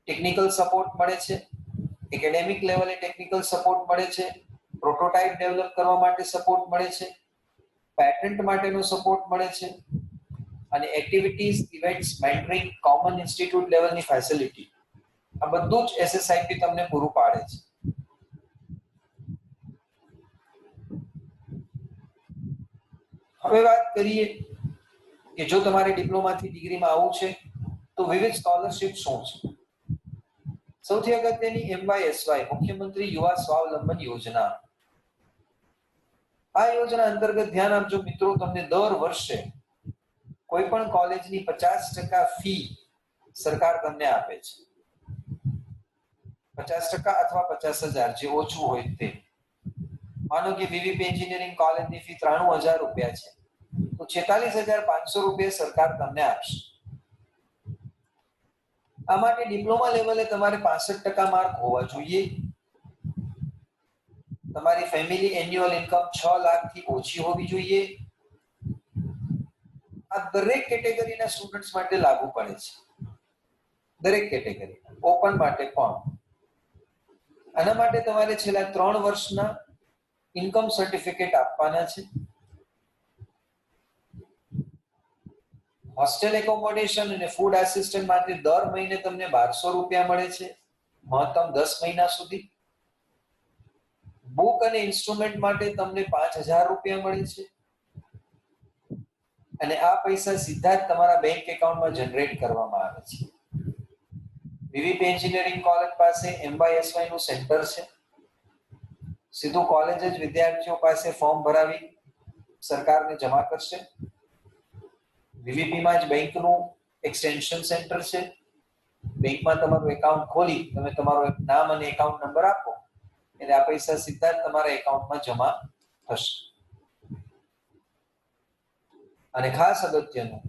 ટેકનિકલ સપોર્ટ મળે છે, એકેડેમિક લેવલે ટેકનિકલ સપોર્ટ મળે છે, પ્રોટોટાઇપ ડેવલપ કરવા માટે સપોર્ટ મળે છે, પેટન્ટ માટેનો સપોર્ટ મળે છે અને activities, events, mentoring, common institute લેવલની ફેસિલિટી, આ બધું જ SSIP તમને પૂરું પાડે છે. હવે વાત કરીએ કે જો તમારે ડિપ્લોમાથી ડિગ્રીમાં આવવું છે તો વિવિધ સ્કોલરશિપ શું છે. સૌથી અગત્યની MYSY મુખ્યમંત્રી યુવા સ્વાવલંબન યોજના. આ યોજના અંતર્ગત ધ્યાન આપજો મિત્રો, તમને દર વર્ષે કોઈ પણ કોલેજની 50% ફી સરકાર તમને આપે છે. 50% અથવા 50,000 જે ઓછું હોય તે. માનો કે વીવીપી એન્જિનિયરિંગ કોલેજની ફી 93,000 રૂપિયા છે તો 46,500 રૂપિયા સરકાર તમને આપશે. આ માટે ડિપ્લોમા લેવલે તમારે 65% માર્ક હોવા જોઈએ. તમારી ફેમિલી એન્યુઅલ ઇન્કમ 6 લાખથી ઓછી હોવી જોઈએ. આ દરેક કેટેગરીના સ્ટુડન્ટ્સ માટે લાગુ પડે છે. દરેક કેટેગરી, ઓપન માટે પણ. આના માટે તમારે છેલ્લા 3 વર્ષના ઇન્કમ સર્ટિફિકેટ આપવાના છે. હોસ્ટેલ એકોમોડેશન અને ફૂડ આસિસ્ટન્ટ માટે દર મહિને તમને 1200 રૂપિયા મળે છે, મહત્તમ 10 મહિના સુધી. બુક અને ઇન્સ્ટ્રુમેન્ટ માટે તમને 5,000 રૂપિયા મળે છે અને આ પૈસા સીધા જ તમારા બેંક એકાઉન્ટમાં જનરેટ કરવામાં આવે છે. વીવીપી એન્જિનિયરિંગ કોલેજ પાસે MYSY નું સેન્ટર છે. સીધું કોલેજ જ વિદ્યાર્થીઓ પાસે ફોર્મ ભરાવી સરકારને જમા કરશે. વીવીપી માં જ બેંકનું એક્સટેન્શન સેન્ટર છે. બેંકમાં તમારું એકાઉન્ટ ખોલી તમે તમારું નામ અને એકાઉન્ટ નંબર આપો એટલે આ પૈસા સીધા જ તમારા એકાઉન્ટમાં જમા થશે. અને ખાસ અગત્યનું,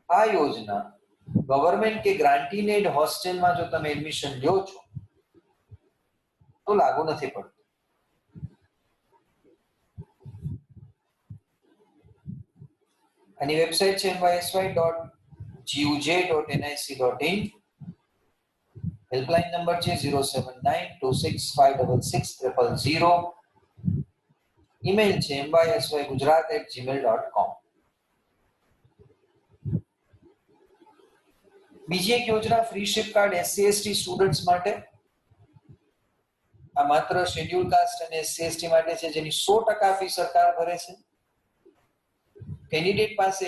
આ યોજના ગવર્મેન્ટ કે ગ્રાન્ટીનેડ હોસ્ટેલમાં જો તમે એડમિશન લ્યો છો તો લાગુ નથી પડતું. આની વેબસાઇટ છે mysy.guj.nic.in. હેલ્પલાઇન નંબર છે 07926566000. ઈમેલ છે mysy.gujarat@gmail.com. બીજી એક યોજના free ship card SC/ST students માટે. આ માત્ર શેડ્યુલ કાસ્ટ અને SC/ST માટે છે જેની 100% ફી સરકાર ભરે છે. કેન્ડિડેટ પાસે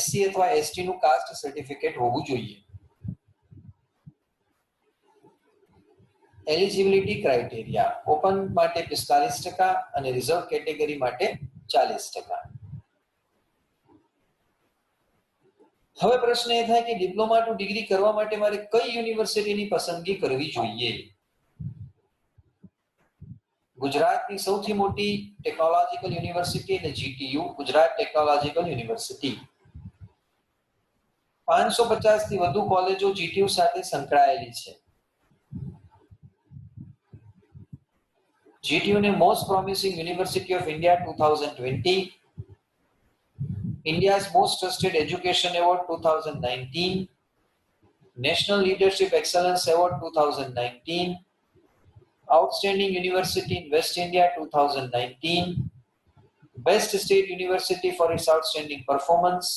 SC અથવા ST નું કાસ્ટ સર્ટિફિકેટ હોવું જોઈએ. એલિજિબિલિટી ક્રાઇટેરિયા: ઓપન માટે 45% અને રિઝર્વ કેટેગરી માટે 40%. હવે પ્રશ્ન એ થાય કે ડિપ્લોમા ટુ ડિગ્રી કરવા માટે મારે કઈ યુનિવર્સિટીની પસંદગી કરવી જોઈએ? ગુજરાતની સૌથી મોટી ટેકનોલોજીકલ યુનિવર્સિટી એટલે GTU, ગુજરાત ટેકનોલોજીકલ યુનિવર્સિટી. 550 થી વધુ કોલેજો GTU સાથે સંકળાયેલી છે. GTU ને most promising university of India 2020, India's Most Trusted Education Award 2019, National Leadership Excellence Award 2019, Outstanding University in West India 2019, Best State University for its outstanding performance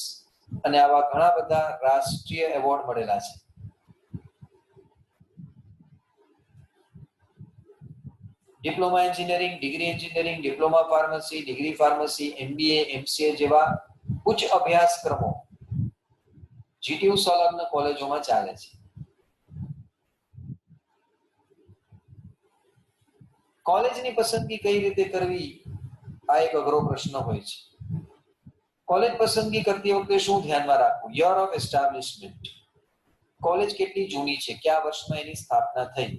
અને આવા ઘણા બધા રાષ્ટ્રીય એવોર્ડ મળેલા છે. Diploma engineering, degree engineering, diploma pharmacy, degree pharmacy, MBA, MCA જેવા ઉચ્ચ અભ્યાસક્રમો GTU સંલગ્ન કોલેજોમાં ચાલે છે. કોલેજની પસંદગી કઈ રીતે કરવી આ એક અઘરો પ્રશ્ન હોય છે. કોલેજ પસંદગી કરતી વખતે શું ધ્યાનમાં રાખવું? Year of establishment. કોલેજ કેટલી જૂની છે, કયા વર્ષમાં એની સ્થાપના થઈ,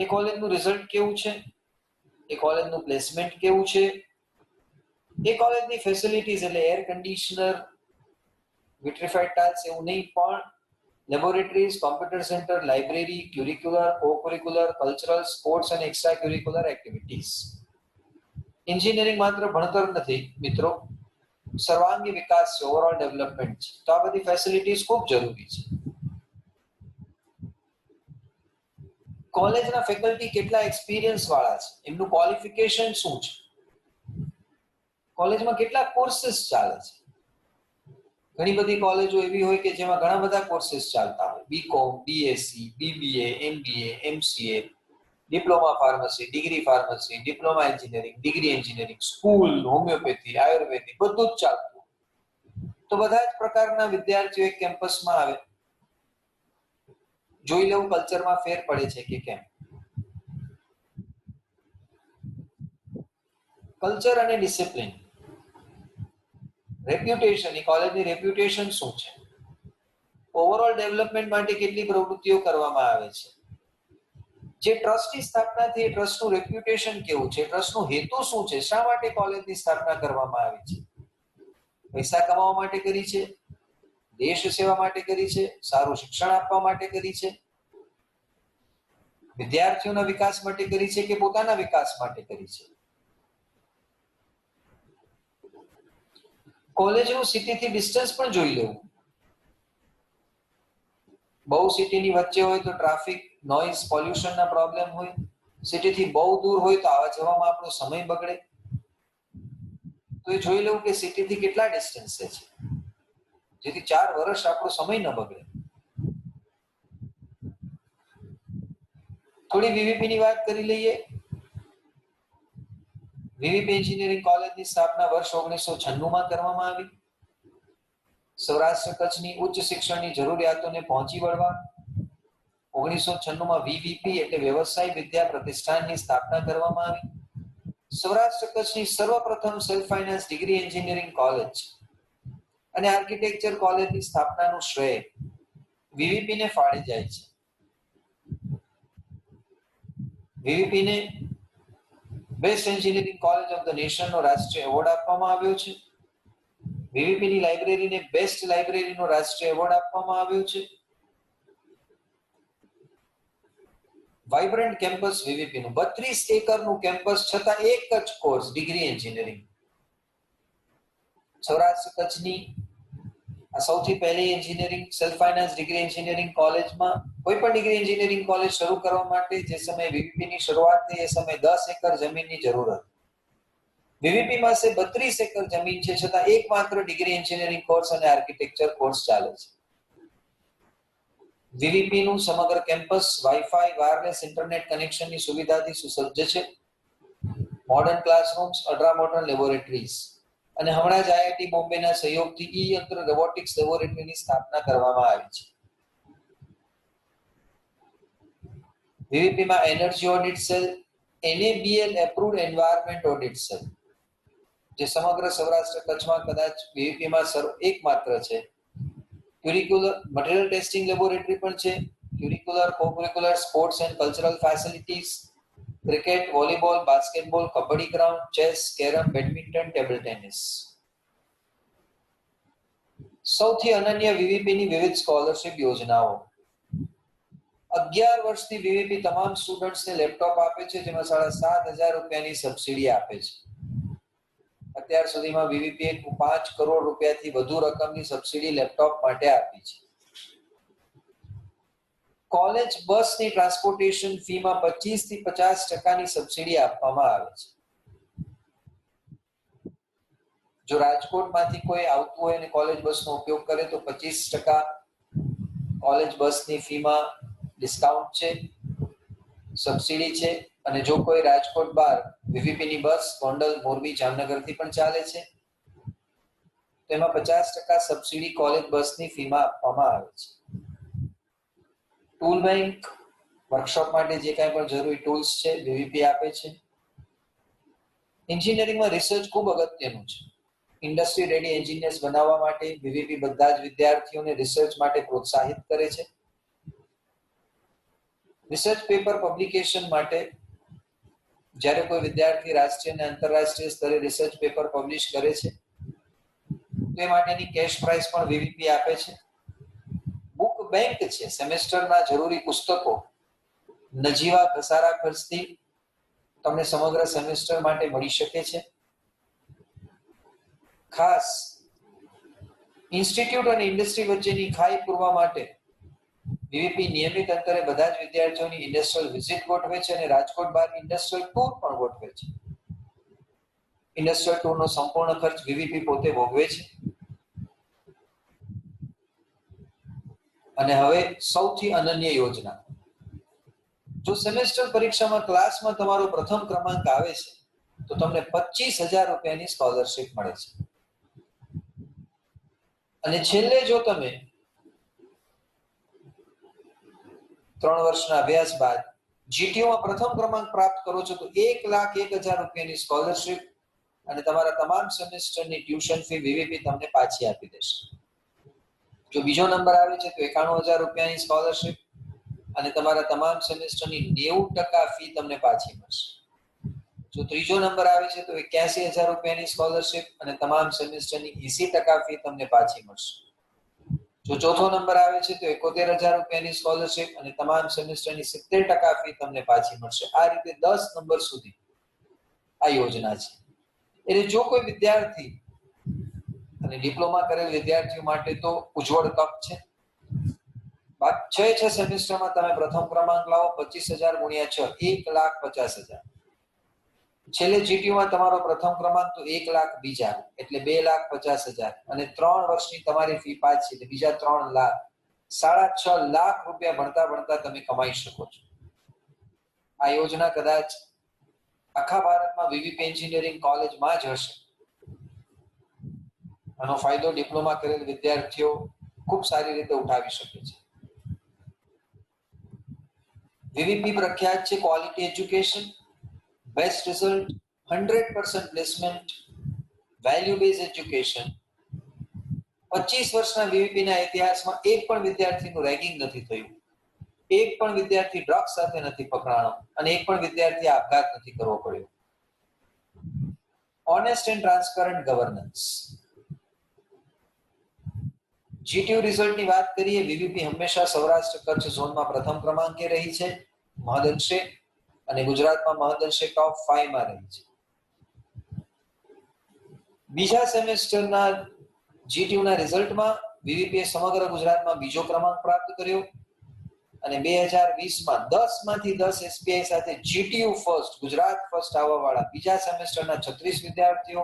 એ કોલેજનું રિઝલ્ટ કેવું છે, એ કોલેજનું પ્લેસમેન્ટ કેવું છે, એ કોલેજની ફેસિલિટીઝ એટલે એર કન્ડિશનર, વિટ્રિફાઈડ ટાઇલ્સ એવું નહીં પણ laboratories, computer centre, library, curricular, co-curricular, cultural, sports અને એક્સ્ટ્રા ક્યુરિક્યુલર એક્ટિવિટીઝ. એન્જિનિયરિંગ માત્ર ભણતર નથી મિત્રો, સર્વાંગી વિકાસ છે, ઓવરઓલ ડેવલપમેન્ટ છે. તો આ બધી ફેસિલિટીઝ ખૂબ જરૂરી છે. કોલેજના ફેકલ્ટી કેટલા એક્સપિરિયન્સ વાળા છે, એમનું ક્વોલિફિકેશન શું છે, કોલેજમાં કેટલા કોર્सेस ચાલે છે. ઘણી બધી કોલેજો એવી હોય કે જેમાં ઘણા બધા કોર્सेस ચાલતા હોય, BCom, BSc, BBA, MBA, MCA, diploma pharmacy, degree pharmacy, diploma engineering, degree engineering, school, homeopathy, ayurvedic બધું જ ચાલતું. તો બધા જ પ્રકારના વિદ્યાર્થીઓ એક કેમ્પસમાં આવે. જોઈ લેવું કલ્ચરમાં ફેર પડે છે કે કેમ. કલ્ચર અને ડિસિપ્લિન, રેપ્યુટેશન, એ કોલેજની રેપ્યુટેશન શું છે, ઓવરઓલ ડેવલપમેન્ટ માટે કેટલી પ્રવૃત્તિઓ કરવામાં આવે છે, જે ટ્રસ્ટની સ્થાપના થઈ એ ટ્રસ્ટનું રેપ્યુટેશન કેવું છે, ટ્રસ્ટનો હેતુ શું છે, શા માટે કોલેજની સ્થાપના કરવામાં આવી છે, પૈસા કમાવા માટે કરી છે, દેશ સેવા માટે કરી છે, સારું શિક્ષણ આપવા માટે કરી છે, વિદ્યાર્થીઓના વિકાસ માટે કરી છે કે પોતાના વિકાસ માટે કરી છે. કોલેજનું સિટીથી ડિસ્ટન્સ પણ જોઈ લેવું. બહુ સિટીની વચ્ચે હોય તો ટ્રાફિક, નોઇઝ, પોલ્યુશનના પ્રોબ્લેમ હોય. સિટીથી બહુ દૂર હોય તો આવવા જવામાં આપણો સમય બગડે. તો એ જોઈ લેવું કે સિટીથી કેટલા ડિસ્ટન્સે છે, જેથી 4 વર્ષ આપણો સમય ન બગડે. થોડી વીવીપી ની વાત કરી લઈએ. વીવીપી એન્જિનિયરિંગ કોલેજની સ્થાપના વર્ષ 1996 માં કરવામાં આવી. સૌરાષ્ટ્ર કચ્છની ઉચ્ચ શિક્ષણની જરૂરિયાતોને પહોંચી વળવા 1996 માં વીવીપી એટલે વ્યવસાય વિદ્યા પ્રતિષ્ઠાનની સ્થાપના કરવામાં આવી. સૌરાષ્ટ્ર કચ્છની સર્વપ્રથમ self finance degree engineering college અને આર્કિટેક્ચર કોલેજની સ્થાપનાનું શ્રેય વીવીપી ને ફાળે જાય છે. વીવીપી ને best engineering college of the નેશનનો રાષ્ટ્રીય એવોર્ડ આપવામાં આવ્યો છે. વીવીપી ની લાઇબ્રેરીને બેસ્ટ લાઇબ્રેરીનો રાષ્ટ્રીય એવોર્ડ આપવામાં આવ્યો છે. વાઇબ્રન્ટ કેમ્પસ વીવીપી નું 32 એકરનું કેમ્પસ છતાં એક જ કોર્સ ડિગ્રી એન્જિનિયરિંગ. સૌરાષ્ટ્ર કચ્છની આ સૌથી પહેલી engineering self finance degree engineering કોલેજમાં કોઈ પણ ડિગ્રી એન્જિનિયરિંગ કોલેજ શરૂ કરવા માટે જે સમયે વીવીપી ની શરૂઆત થઈ એ સમયે 10 એકર જમીનની જરૂર હતી. વીવીપી પાસે 32 એકર જમીન છે છતાં એકમાત્ર ડિગ્રી એન્જિનિયરિંગ કોર્સ અને આર્કિટેક્ચર કોર્સ ચાલે છે. વીવીપી નું સમગ્ર કેમ્પસ વાઈફાઈ, વાયરલેસ ઇન્ટરનેટ કનેક્શનની સુવિધાથી સુસજ્જ છે. Modern classrooms, ultra modern laboratories અને હમણાં જ આઈઆઈટી બોમ્બેના સહયોગથી ઈ-યંત્ર રોબોટિક્સ લેબોરેટરીની સ્થાપના કરવામાં આવી છે. વીવીપીમાં energy audit cell, NABL approved environment audit cell, જે સમગ્ર સૌરાષ્ટ્ર કચ્છમાં કદાચ વીવીપીમાં એકમાત્ર છે. ક્યુરિક્યુલર મટીરિયલ ટેસ્ટિંગ લેબોરેટરી પણ છે. Curricular, co-curricular, sports and cultural facilities, cricket, volleyball, basketball, kabaddi ground, chess, carrom, badminton, table tennis. સૌથી અનન્ય વીવીપીની વિવિધ સ્કોલરશિપ યોજનાઓ. 11 વર્ષથી વીવીપી તમામ સ્ટુડન્ટ્સને લેપટોપ આપે છે, જેમાં 7,500 રૂપિયાની સબસિડી આપે છે. અત્યાર સુધીમાં વીવીપીએ 5 કરોડ રૂપિયાથી વધુ રકમની સબસિડી લેપટોપ માટે આપી છે. કોલેજ બસની ટ્રાન્સપોર્ટેશન ફીમાં 25 થી 50% સબસિડી આપવામાં આવે છે. જો રાજકોટમાંથી કોઈ આવતું હોય અને કોલેજ બસનો ઉપયોગ કરે તો 25% કોલેજ બસની ફીમાં ડિસ્કાઉન્ટ છે, સબસિડી છે. અને જો કોઈ રાજકોટ બહાર વીવીપીની બસ ગોંડલ, મોરબી, જામનગરથી પણ ચાલે છે તો એમાં 50% સબસિડી કોલેજ બસની ફીમાં આપવામાં આવે છે. ટૂલ બેંક, વર્કશોપ માટે જે કાંઈ પણ જરૂરી ટૂલ્સ છે વીવીપી આપે છે. એન્જિનિયરિંગમાં રિસર્ચ ખૂબ અગત્યનું છે. ઇન્ડસ્ટ્રી રેડી એન્જિનિયર્સ બનાવવા માટે વીવીપી બધા જ વિદ્યાર્થીઓને રિસર્ચ માટે પ્રોત્સાહિત કરે છે. રિસર્ચ પેપર પબ્લિકેશન માટે જ્યારે કોઈ વિદ્યાર્થી રાષ્ટ્રીય અને આંતરરાષ્ટ્રીય સ્તરે રિસર્ચ પેપર પબ્લિશ કરે છે તે માટેની કેશ પ્રાઇઝ પણ વીવીપી આપે છે. બુક બેંક છે, સેમેસ્ટરના જરૂરી પુસ્તકો નજીવા ઘસારા ખર્ચથી તમને સમગ્ર સેમેસ્ટર માટે મળી શકે છે. ખાસ ઇન્સ્ટિટ્યૂટ અને ઇન્ડસ્ટ્રી વચ્ચેની ખાઈ પૂરવા માટે વીવીપી નિયમિત અંતરે બધા જ વિદ્યાર્થીઓની ઇન્ડસ્ટ્રીયલ વિઝિટ ગોઠવે છે અને રાજકોટ બહાર ઇન્ડસ્ટ્રીયલ ટૂર પણ ગોઠવે છે. ઇન્ડસ્ટ્રીયલ ટૂરનો સંપૂર્ણ ખર્ચ વીવીપી પોતે ભોગવે છે. અને હવે સૌથી અનન્ય યોજના જો સેમેસ્ટર પરીક્ષામાં ક્લાસમાં તમારો પ્રથમ ક્રમાંક આવે છે તો તમને 25,000 રૂપિયાની સ્કોલરશિપ મળે છે. અને છેલ્લે જો તમે 3 વર્ષના અભ્યાસ બાદ જીટીયુમાં પ્રથમ ક્રમાંક પ્રાપ્ત કરો છો તો 1,01,000 રૂપિયાની સ્કોલરશિપ અને તમારા તમામ સેમેસ્ટરની ટ્યુશન ફી વીવીપી તમને પાછી આપી દેશે. જો બીજો નંબર આવે છે તો 91,000 રૂપિયાની સ્કોલરશિપ અને તમારા તમામ સેમેસ્ટરની 90% ફી તમને પાછી મળશે. જો ત્રીજો નંબર આવે છે તો 81,000 રૂપિયાની સ્કોલરશિપ અને તમામ સેમેસ્ટરની 80% ફી તમને પાછી મળશે. જો ચોથો નંબર આવે છે તો 71,000 રૂપિયાની સ્કોલરશિપ અને તમામ સેમેસ્ટરની 70% ફી તમને પાછી મળશે. આ રીતે 10 નંબર સુધી આ યોજના છે. એટલે જો કોઈ વિદ્યાર્થી અને ડિપ્લોમા કરેલ વિદ્યાર્થીઓ માટે તો ઉજ્જવળ તક છે. 6 સેમેસ્ટરમાં તમે પ્રથમ ક્રમાંક લાવો, 25,000 ગુણ્યા 6 1,50,000. છેલ્લે જીટીયુમાં તમારો પ્રથમ ક્રમાંક તો 1 લાખ બીજા એટલે 2,50,000 અને 3 વર્ષની તમારી ફી પાછી એટલે બીજા 3 લાખ, 6.5 લાખ રૂપિયા ભણતા તમે કમાઈ શકો છો. આ યોજના કદાચ આખા ભારતમાં વીવીપી એન્જિનિયરિંગ કોલેજમાં જ હશે. આનો ફાયદો ડિપ્લોમા કરેલ વિદ્યાર્થીઓ ખૂબ સારી રીતે ઉઠાવી શકે છે. વીવીપી પ્રખ્યાત છે quality education, best result, 100% placement, value base education. 25 વર્ષના વીવીપીના ઇતિહાસમાં એક પણ વિદ્યાર્થીનું રેગિંગ નથી થયું, એક પણ વિદ્યાર્થી ડ્રગ્સ સાથે નથી પકડાણો અને એક પણ વિદ્યાર્થી આપઘાત નથી કરવો પડ્યો. Honest and transparent governance. GTU રિઝલ્ટની વાત કરીએ, વીવીપી હંમેશા સૌરાષ્ટ્ર કચ્છ ઝોનમાં પ્રથમ ક્રમાંકે રહી છે, મહદઅંશે, અને ગુજરાતમાં મહદઅંશે ટોપ 5 માં રહી છે. બીજા સેમેસ્ટરના જીટીયુના રિઝલ્ટમાં વીવીપીએ સમગ્ર ગુજરાતમાં બીજો ક્રમાંક પ્રાપ્ત કર્યો અને 2020માં 10 માંથી 10 એસપીઆઈ સાથે જીટીયુ ફર્સ્ટ, ગુજરાત ફર્સ્ટ આવવાવાળા બીજા સેમેસ્ટરના 36 વિદ્યાર્થીઓ,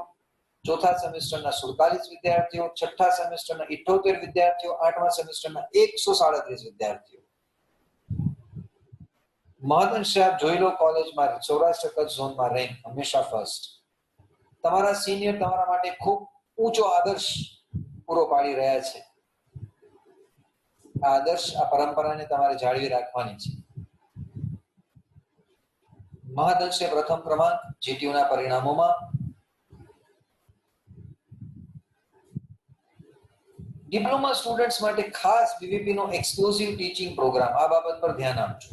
ચોથા સેમેસ્ટરના 47 વિદ્યાર્થીઓ, છઠ્ઠા સેમેસ્ટરના 78 વિદ્યાર્થીઓ, આઠમા સેમેસ્ટરના 137 વિદ્યાર્થીઓ. મહદઅંશે આપ જોઈ લો, કોલેજમાં સૌરાષ્ટ્ર કચ્છ ઝોનમાં રેન્ક હંમેશા ફર્સ્ટ. તમારા સિનિયર તમારા માટે ખૂબ ઊંચો આદર્શ પૂરો પાડી રહ્યા છે. આ આદર્શ, આ પરંપરાને તમારે જાળવી રાખવાની છે. મહદઅંશે પ્રથમ ક્રમાંક જીટીયુના પરિણામોમાં. ડિપ્લોમા સ્ટુડન્ટ્સ માટે ખાસ વીવીપી નો એક્સક્લુઝિવ ટીચિંગ પ્રોગ્રામ, આ બાબત પર ધ્યાન આપજો.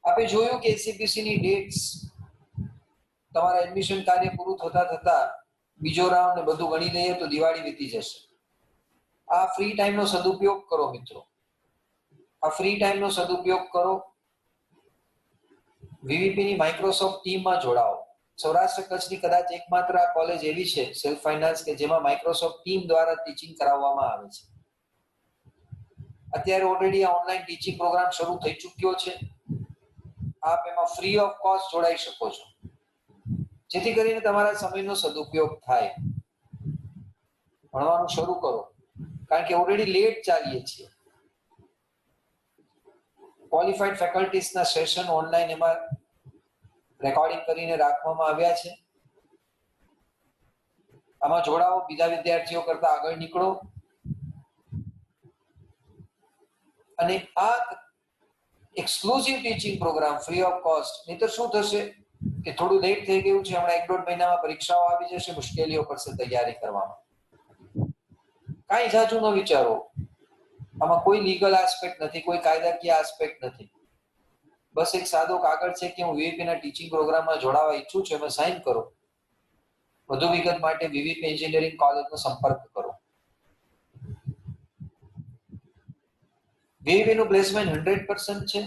આપણે જોયું કે એસસીપીસી ની ડેટ્સ, તમારા એડમિશન કાર્ય પૂરું થતા બીજો રાઉન્ડ ને બધું ગણી લઈએ તો દિવાળી વીતી જશે. આ ફ્રી ટાઈમનો સદુપયોગ કરો મિત્રો, આ ફ્રી ટાઈમનો સદુપયોગ કરો. વીવીપી ની માઇક્રોસોફ્ટ ટીમમાં જોડાઓ. સૌરાષ્ટ્ર કચ્છની કદાચ એકમાત્ર આ કોલેજ એવી છે સેલ્ફ ફાઇનાન્સ કે જેમાં માઇક્રોસોફ્ટ ટીમ દ્વારા ટીચિંગ કરાવવામાં આવે છે. અત્યારે ઓલરેડી આ ઓનલાઈન ટીચિંગ પ્રોગ્રામ શરૂ થઈ ચૂક્યો છે. આપ એમાં ફ્રી ઓફ કોસ્ટ જોડાઈ શકો છો, જેથી કરીને તમારા સમયનો સદુપયોગ થાય. ભણવાનું શરૂ કરો, કારણ કે ઓલરેડી લેટ ચાલીએ છીએ. ક્વોલિફાઈડ ફેકલ્ટીઝના સેશન ઓનલાઈન એમાં રેકોર્ડિંગ કરીને રાખવામાં આવ્યા છે. આમાં જોડાઓ, બીજા વિદ્યાર્થીઓ કરતા આગળ નીકળો. અને આ exclusive teaching programme free of cost. નહીતર શું થશે કે થોડું લેટ થઈ ગયું છે, હમણાં 1-1.5 મહિનામાં પરીક્ષાઓ આવી જશે, મુશ્કેલીઓ પડશે તૈયારી કરવામાં. કાંઈ જાજુ ન વિચારો. આમાં કોઈ લીગલ આસ્પેક્ટ નથી, કોઈ કાયદાકીય આસ્પેક્ટ નથી. બસ એક સાદો કાગળ છે કે હું વીવીપી ના ટીચિંગ પ્રોગ્રામમાં જોડાવા ઈચ્છું છું, એમાં સાઇન કરો. વધુ વિગત માટે વીવીપી એન્જિનિયરિંગ કોલેજનો સંપર્ક કરો. વીવીપી નું પ્લેસમેન્ટ 100% છે.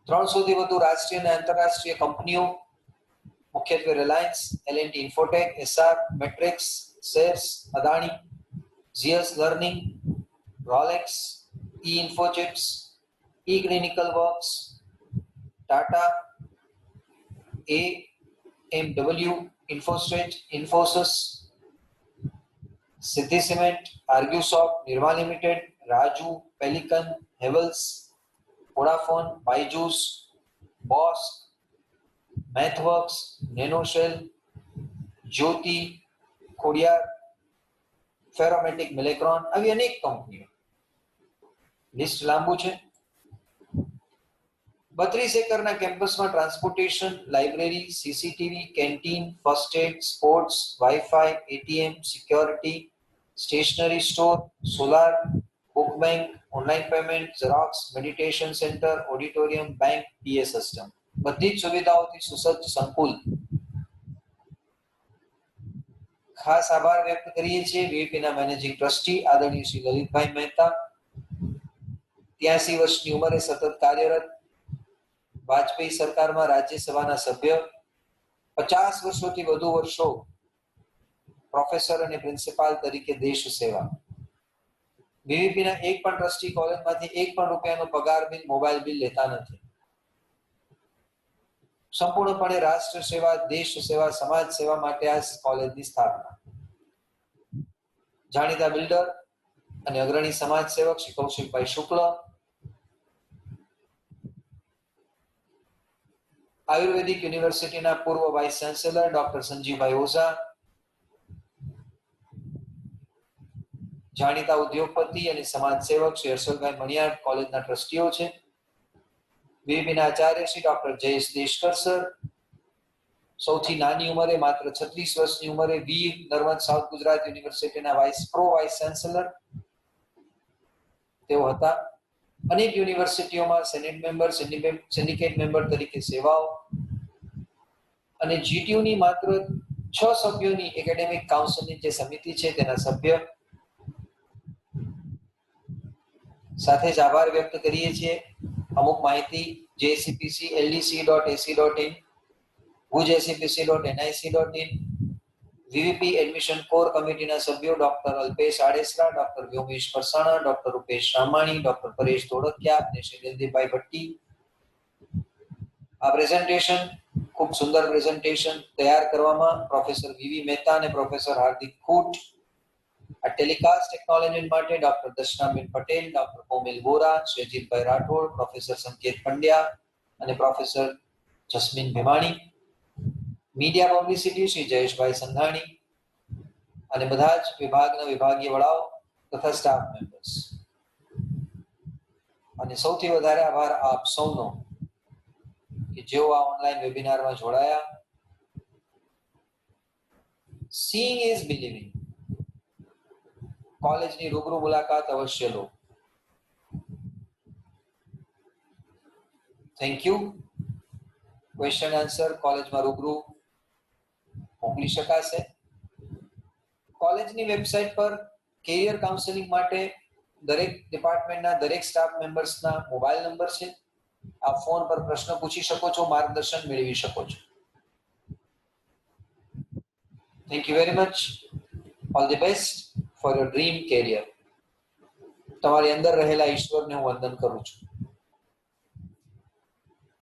300 થી વધુ રાષ્ટ્રીય અને આંતરરાષ્ટ્રીય કંપનીઓ, મુખ્યત્વે રિલાયન્સ, એલ&ટી ઇન્ફોટેક, એસઆર, મેટ્રિક્સ, સેર્સ, Adani, Zeus Learning, Rolex, eInfochips, eClinicalWorks, Tata, AMW, Infostretch, Infosys, Siddhi Cement, Argusoft, Nirma Limited, Raju, Pelican, Havells, Vodafone, Byju's, Bose, MathWorks, Nanoshell, Jyoti, Khodiyar, Ferromatik, Milacron, આવી અનેક કંપનીઓ. લિસ્ટ લાંબુ છે. 32 એકરના કેમ્પસમાં transportation, library, CCTV, canteen, first aid, sports, WiFi, ATM, security, stationery store, solar, book bank, online payment, xerox, meditation centre, auditorium, bank, પીએ system, બધી જ સુવિધાઓથી સુસજ્જ સંકુલ. ખાસ આભાર વ્યક્ત કરીએ છીએ વીવીપીના મેનેજિંગ ટ્રસ્ટી આદરણીય શ્રી લલિતભાઈ મહેતા, 83 વર્ષની ઉંમરે સતત કાર્યરત, વાજપેયી સરકારમાં રાજ્યસભાના સભ્ય, 50 વર્ષોથી વધુ વર્ષો પ્રોફેસર અને પ્રિન્સિપાલ તરીકે દેશ સેવા. વીવીપીના એક પણ ટ્રસ્ટી કોલેજમાંથી એક પણ રૂપિયાનો પગાર બિલ, મોબાઈલ બિલ લેતા નથી. સંપૂર્ણપણે રાષ્ટ્ર સેવા, દેશ સેવા, સમાજ સેવા માટે આ કોલેજની સ્થાપના. જાણીતા બિલ્ડર અને અગ્રણી સમાજ સેવક શ્રી કૌશિકભાઈ શુક્લ, આયુર્વેદિક યુનિવર્સિટીના પૂર્વ વાઇસ ચાન્સેલર ડોક્ટર સંજીવભાઈ ઓઝા, જાણીતા ઉદ્યોગપતિ અને સમાજ સેવક શ્રી હર્ષલભાઈ મણિયાર કોલેજના ટ્રસ્ટીઓ છે. વીવીપીના આચાર્ય શ્રી ડોક્ટર જયેશ દેશકર સર, સૌથી નાની ઉંમરે માત્ર 36 વર્ષની ઉંમરે વીર નર્મદ સાઉથ ગુજરાત યુનિવર્સિટીના વાઇસ ચાન્સેલર તેઓ હતા. અનેક યુનિવર્સિટીઓમાં સેનેટ મેમ્બર, સિન્ડિકેટ મેમ્બર તરીકે સેવાઓ અને જીટીયુની માત્ર 6 સભ્યોની એકેડેમિક કાઉન્સિલની જે સમિતિ છે તેના સભ્ય. સાથે જ આભાર વ્યક્ત કરીએ છીએ અમુક માહિતી jcpcldc.ac.in, bhujacpc.nic.in, VVP admission core કમિટીના સભ્યો doctor Alpesh Adesara, doctor Vyomesh Parsana, doctor Rupesh Ramani, doctor Paresh Dholakia અને શ્રી દિલદીપભાઈ ભટ્ટી. આ પ્રેઝન્ટેશન ખૂબ સુંદર પ્રેઝન્ટેશન તૈયાર કરવામાં પ્રોફેસર વીવી મહેતા અને પ્રોફેસર હાર્દિક ખૂટ. આ ટેલિકાસ્ટ ટેકનોલોજી માટે ડોક્ટર દર્શનાબેન પટેલ, ડોક્ટર કોમિલ બોરા, શ્રી અજીતભાઈ રાઠોડ, પ્રોફેસર સંકેત પંડ્યા અને professor jasmine Bhimani. Media publicity Shri Jayeshbhai Sanghani અને બધા જ વિભાગના વિભાગીય વડાઓ તથા સ્ટાફ મેમ્બર્સ. અને સૌથી વધારે આભાર આપ સૌનો કે જેઓ આ ઓનલાઈન વેબિનારમાં જોડાયા. Seeing is believing. કોલેજની રૂબરૂ મુલાકાત અવશ્ય લો. Thank you. ક્વેશ્ચન આન્સર કોલેજમાં રૂબરૂ મોકલી શકાશે. કોલેજની વેબસાઇટ પર કેરિયર કાઉન્સેલિંગ માટે દરેક ડિપાર્ટમેન્ટના દરેક સ્ટાફ મેમ્બર્સના મોબાઈલ નંબર છે. આપ ફોન પર પ્રશ્ન પૂછી શકો છો, માર્ગદર્શન મેળવી શકો છો. Thank you very much. All the best for your dream career. તમારી અંદર રહેલા ઈશ્વરને હું વંદન કરું છું.